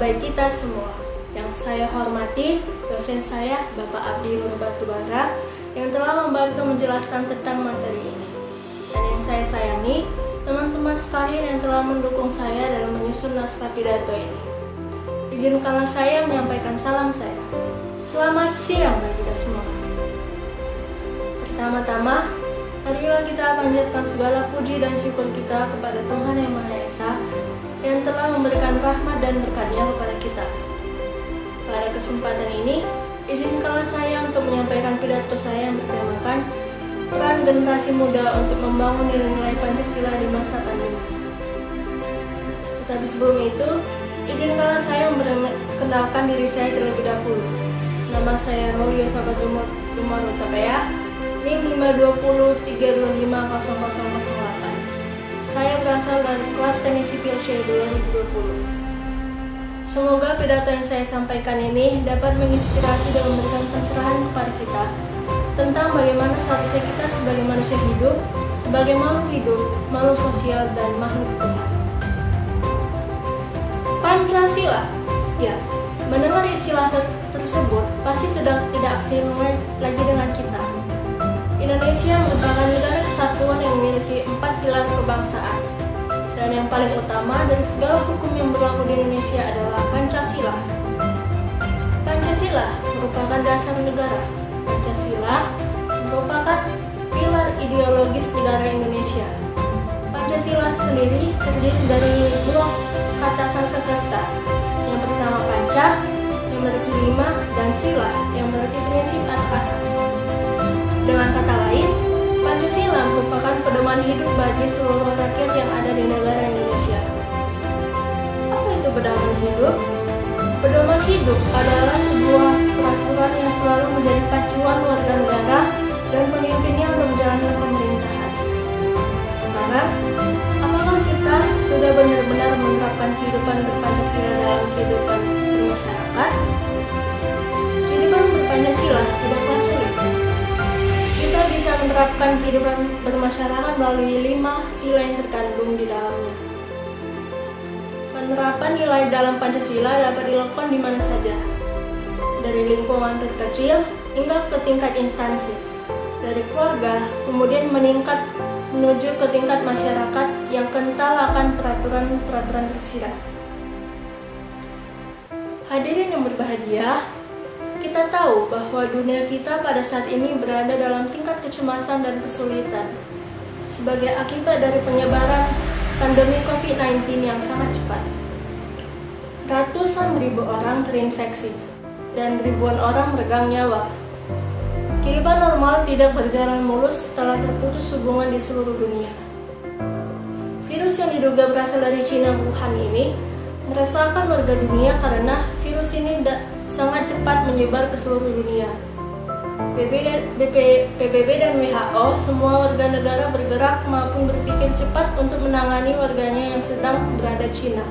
baik kita semua. Yang saya hormati, dosen saya, Bapak Abdi Nur Batubara, yang telah membantu menjelaskan tentang materi ini. Dan yang saya sayangi, teman-teman sekalian yang telah mendukung saya dalam menyusun naskah pidato ini. Izinkanlah saya menyampaikan salam saya. Selamat siang bagi kita semua. Pertama-tama, marilah kita panjatkan segala puji dan syukur kita kepada Tuhan Yang Maha Esa yang telah memberikan rahmat dan berkat-Nya kepada kita. Pada kesempatan ini, izinkanlah saya untuk menyampaikan pidato saya yang bertemakan peran generasi muda untuk membangun nilai-nilai Pancasila di masa pandemi. Tetapi sebelum itu, izinkanlah saya memperkenalkan diri saya terlebih dahulu. Nama saya Rolio Sahabat Umar Utapaya, NIM 520325008. Saya berasal dari kelas Teknik Sipil C 2020. Semoga pidato yang saya sampaikan ini dapat menginspirasi dan memberikan pencerahan kepada kita tentang bagaimana seharusnya kita sebagai manusia hidup, sebagai makhluk hidup, makhluk sosial, dan makhluk Tuhan. Pancasila. Ya, mendengar istilah tersebut pasti sudah tidak asing lagi dengan kita. Indonesia merupakan negara kesatuan yang memiliki 4 pilar kebangsaan. Dan yang paling utama dari segala hukum yang berlaku di Indonesia adalah Pancasila. Pancasila merupakan dasar negara. Pancasila merupakan pilar ideologis negara Indonesia. Pancasila sendiri terdiri dari blok kata Sanskerta. Yang pertama panca, yang berarti 5, dan sila, yang berarti prinsip atau asas. Dengan kata lain, Pancasila merupakan pedoman hidup bagi seluruh rakyat yang ada di negara Indonesia. Apa itu pedoman hidup? Pedoman hidup adalah sebuah peraturan yang selalu menjadi pacuan warga negara dan pemimpinnya untuk menjalankan pemerintahan. Sekarang, apakah kita sudah benar-benar menerapkan kehidupan berpancasila dalam kehidupan bermasyarakat? Kehidupan berpancasila tidaklah sulit. Kita bisa menerapkan kehidupan bermasyarakat melalui 5 sila yang terkandung di dalamnya. Penerapan nilai dalam Pancasila dapat dilakukan di mana saja, dari lingkungan terkecil hingga ke tingkat instansi, dari keluarga, kemudian meningkat menuju ke tingkat masyarakat yang kental akan peraturan-peraturan tersirat. Hadirin yang berbahagia, kita tahu bahwa dunia kita pada saat ini berada dalam tingkat kecemasan dan kesulitan sebagai akibat dari penyebaran pandemi COVID-19 yang sangat cepat. Ratusan ribu orang terinfeksi dan ribuan orang meregang nyawa. Kehidupan normal tidak berjalan mulus setelah terputus hubungan di seluruh dunia. Virus yang diduga berasal dari Cina Wuhan ini meresahkan warga dunia karena virus ini sangat cepat menyebar ke seluruh dunia. PBB dan WHO semua warga negara bergerak maupun berpikir cepat untuk menangani warganya yang sedang berada di Cina.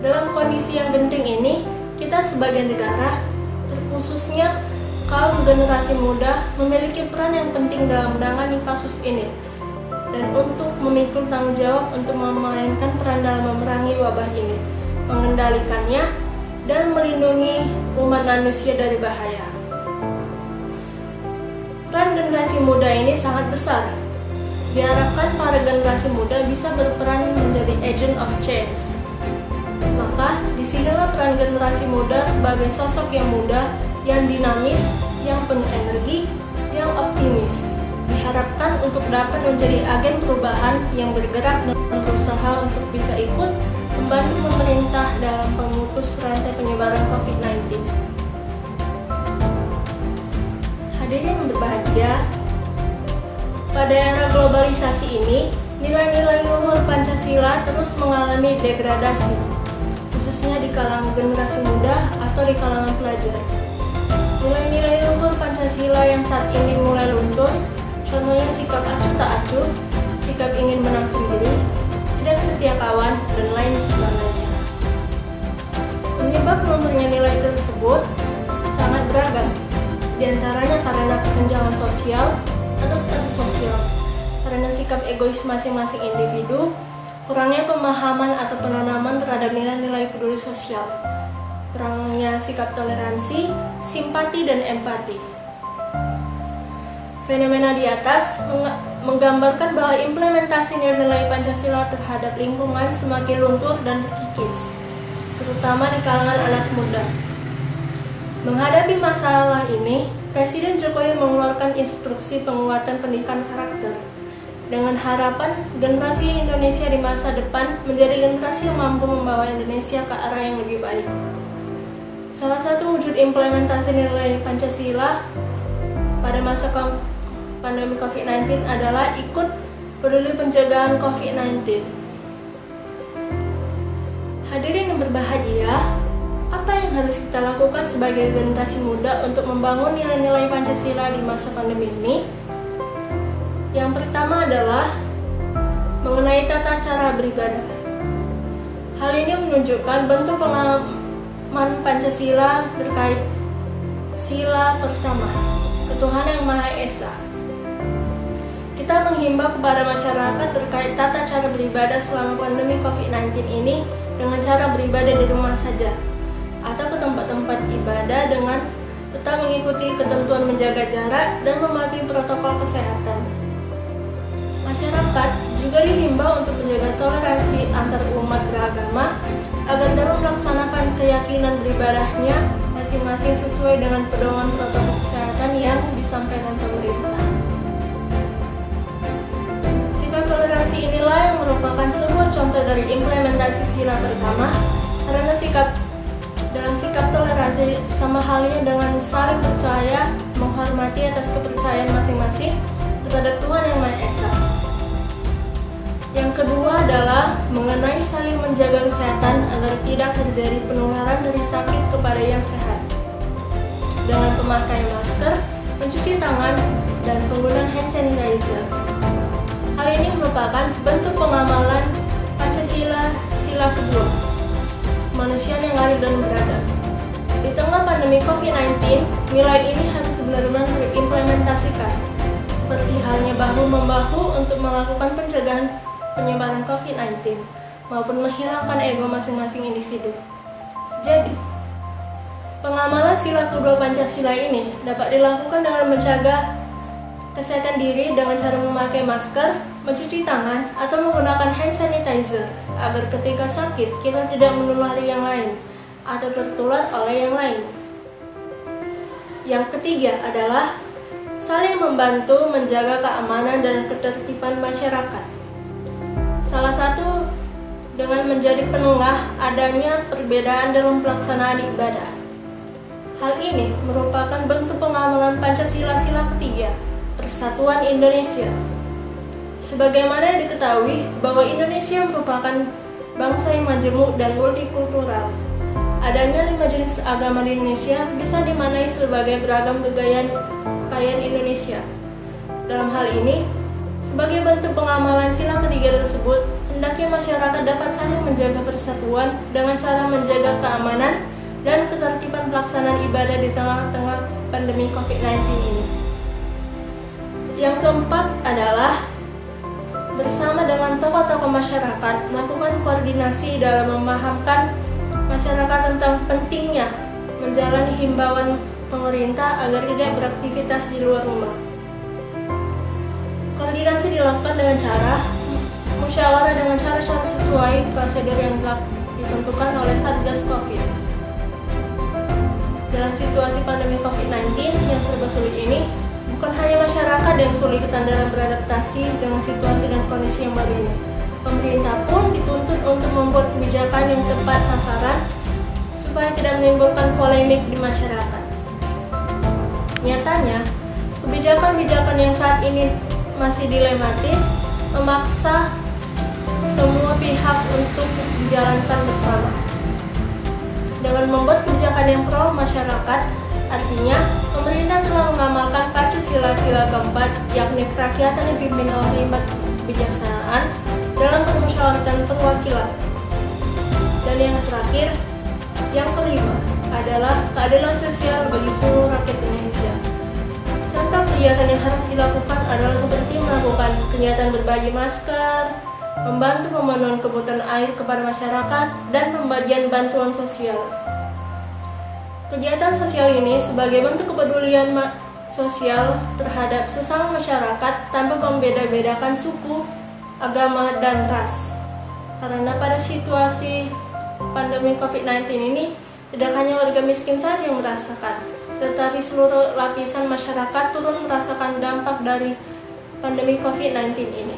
Dalam kondisi yang genting ini, kita sebagai negara, terkhususnya kaum generasi muda, memiliki peran yang penting dalam menangani kasus ini dan untuk memikul tanggung jawab untuk memainkan peran dalam memerangi wabah ini, mengendalikannya, dan melindungi umat manusia dari bahaya. Peran generasi muda ini sangat besar. Diharapkan para generasi muda bisa berperan menjadi agent of change. Maka, disinilah peran generasi muda sebagai sosok yang muda, yang dinamis, yang penuh energi, yang optimis. Diharapkan untuk dapat menjadi agen perubahan yang bergerak dan berusaha untuk bisa ikut membantu pemerintah dalam memutus rantai penyebaran COVID-19. Hadirin yang berbahagia, pada era globalisasi ini, nilai-nilai luhur Pancasila terus mengalami degradasi, khususnya di kalangan generasi muda atau di kalangan pelajar. Nilai-nilai luhur Pancasila yang saat ini mulai luntur, contohnya sikap acuh tak acuh, sikap ingin menang sendiri, tidak setia kawan, dan lain sebagainya. Penyebab lunturnya nilai tersebut sangat beragam, di antaranya karena kesenjangan sosial atau status sosial, karena sikap egois masing-masing individu, kurangnya pemahaman atau penanaman terhadap nilai-nilai peduli sosial, kurangnya sikap toleransi, simpati, dan empati. Fenomena di atas menggambarkan bahwa implementasi nilai-nilai Pancasila terhadap lingkungan semakin luntur dan terkikis, terutama di kalangan anak muda. Menghadapi masalah ini, Presiden Jokowi mengeluarkan instruksi penguatan pendidikan karakter dengan harapan generasi Indonesia di masa depan menjadi generasi yang mampu membawa Indonesia ke arah yang lebih baik. Salah satu wujud implementasi nilai Pancasila pada masa pandemi COVID-19 adalah ikut peduli pencegahan COVID-19. Hadirin yang berbahagia, apa yang harus kita lakukan sebagai generasi muda untuk membangun nilai-nilai Pancasila di masa pandemi ini? Yang pertama adalah mengenai tata cara beribadah. Hal ini menunjukkan bentuk pengalaman Pancasila terkait sila pertama, ketuhanan yang Maha Esa. Kita menghimbau kepada masyarakat terkait tata cara beribadah selama pandemi COVID-19 ini dengan cara beribadah di rumah saja atau ke tempat-tempat ibadah dengan tetap mengikuti ketentuan menjaga jarak dan mematuhi protokol kesehatan. Masyarakat juga dihimbau untuk menjaga toleransi antar umat beragama agar dapat melaksanakan keyakinan beribadahnya masing-masing sesuai dengan pedoman protokol kesehatan yang disampaikan pemerintah. Sikap toleransi inilah yang merupakan sebuah contoh dari implementasi sila pertama, karena dalam sikap toleransi sama halnya dengan saling percaya, menghormati atas kepercayaan masing-masing terhadap Tuhan Yang Maha Esa. Yang kedua adalah mengenai saling menjaga kesehatan agar tidak terjadi penularan dari sakit kepada yang sehat. Dengan pemakaian masker, mencuci tangan, dan penggunaan hand sanitizer. Hal ini merupakan bentuk pengamalan Pancasila sila kedua, kemanusiaan yang adil dan beradab. Di tengah pandemi COVID-19, nilai ini harus benar-benar diimplementasikan, seperti halnya bahu-membahu untuk melakukan pencegahan penyebaran COVID-19 maupun menghilangkan ego masing-masing individu. Jadi, pengamalan sila kedua Pancasila ini dapat dilakukan dengan menjaga kesehatan diri dengan cara memakai masker, mencuci tangan, atau menggunakan hand sanitizer agar ketika sakit kita tidak menulari yang lain atau tertular oleh yang lain. Yang ketiga adalah saling membantu menjaga keamanan dan ketertiban masyarakat. Salah satu dengan menjadi penengah adanya perbedaan dalam pelaksanaan ibadah. Hal ini merupakan bentuk pengamalan Pancasila sila ketiga, Persatuan Indonesia. Sebagaimana diketahui bahwa Indonesia merupakan bangsa yang majemuk dan multikultural. Adanya 5 jenis agama di Indonesia bisa dimaknai sebagai beragam kekayaan Indonesia. Dalam hal ini, sebagai bentuk pengamalan sila ketiga tersebut, hendaknya masyarakat dapat saling menjaga persatuan dengan cara menjaga keamanan dan ketertiban pelaksanaan ibadah di tengah-tengah pandemi COVID-19 ini. Yang keempat adalah bersama dengan tokoh-tokoh masyarakat melakukan koordinasi dalam memahamkan masyarakat tentang pentingnya menjalani himbauan pemerintah agar tidak beraktivitas di luar rumah. Koordinasi dilakukan dengan cara musyawarah dengan cara-cara sesuai prosedur yang telah ditentukan oleh Satgas Covid. Dalam situasi pandemi COVID-19 yang serba sulit ini, bukan hanya masyarakat yang kesulitan dalam beradaptasi dengan situasi dan kondisi yang baru ini. Pemerintah pun dituntut untuk membuat kebijakan yang tepat sasaran supaya tidak menimbulkan polemik di masyarakat. Nyatanya, kebijakan-kebijakan yang saat ini masih dilematis, memaksa semua pihak untuk dijalankan bersama. Dengan membuat kebijakan yang pro masyarakat, artinya pemerintah telah mengamalkan Pancasila sila keempat, yakni kerakyatan yang dipimpin oleh hikmat kebijaksanaan dalam permusyawaratan perwakilan. Dan yang terakhir, yang kelima adalah keadilan sosial bagi seluruh rakyat Indonesia. Contoh kegiatan yang harus dilakukan adalah seperti melakukan kegiatan berbagi masker, membantu pemenuhan kebutuhan air kepada masyarakat, dan pembagian bantuan sosial. Kegiatan sosial ini sebagai bentuk kepedulian sosial terhadap sesama masyarakat tanpa membeda-bedakan suku, agama, dan ras. Karena pada situasi pandemi COVID-19 ini, tidak hanya warga miskin saja yang merasakan, tetapi seluruh lapisan masyarakat turut merasakan dampak dari pandemi COVID-19 ini.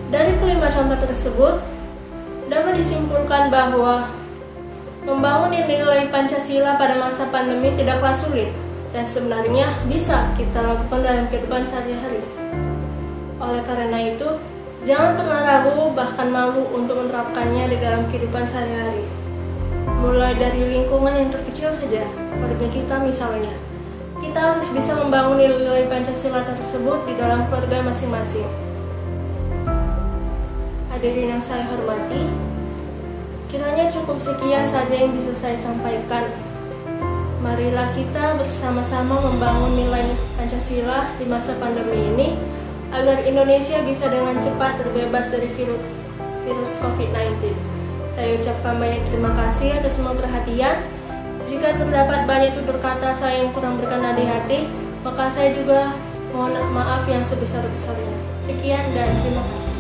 Dari kelima contoh tersebut, dapat disimpulkan bahwa membangun nilai Pancasila pada masa pandemi tidaklah sulit, dan sebenarnya bisa kita lakukan dalam kehidupan sehari-hari. Oleh karena itu, jangan pernah ragu bahkan malu untuk menerapkannya di dalam kehidupan sehari-hari. Mulai dari lingkungan yang terkecil saja, keluarga kita misalnya. Kita harus bisa membangun nilai Pancasila tersebut di dalam keluarga masing-masing. Hadirin yang saya hormati, kiranya cukup sekian saja yang bisa saya sampaikan. Marilah kita bersama-sama membangun nilai Pancasila di masa pandemi ini agar Indonesia bisa dengan cepat terbebas dari virus COVID-19. Saya ucapkan banyak terima kasih atas semua perhatian. Jika terdapat banyak tutur kata saya yang kurang berkenan di hati, maka saya juga mohon maaf yang sebesar-besarnya. Sekian dan terima kasih.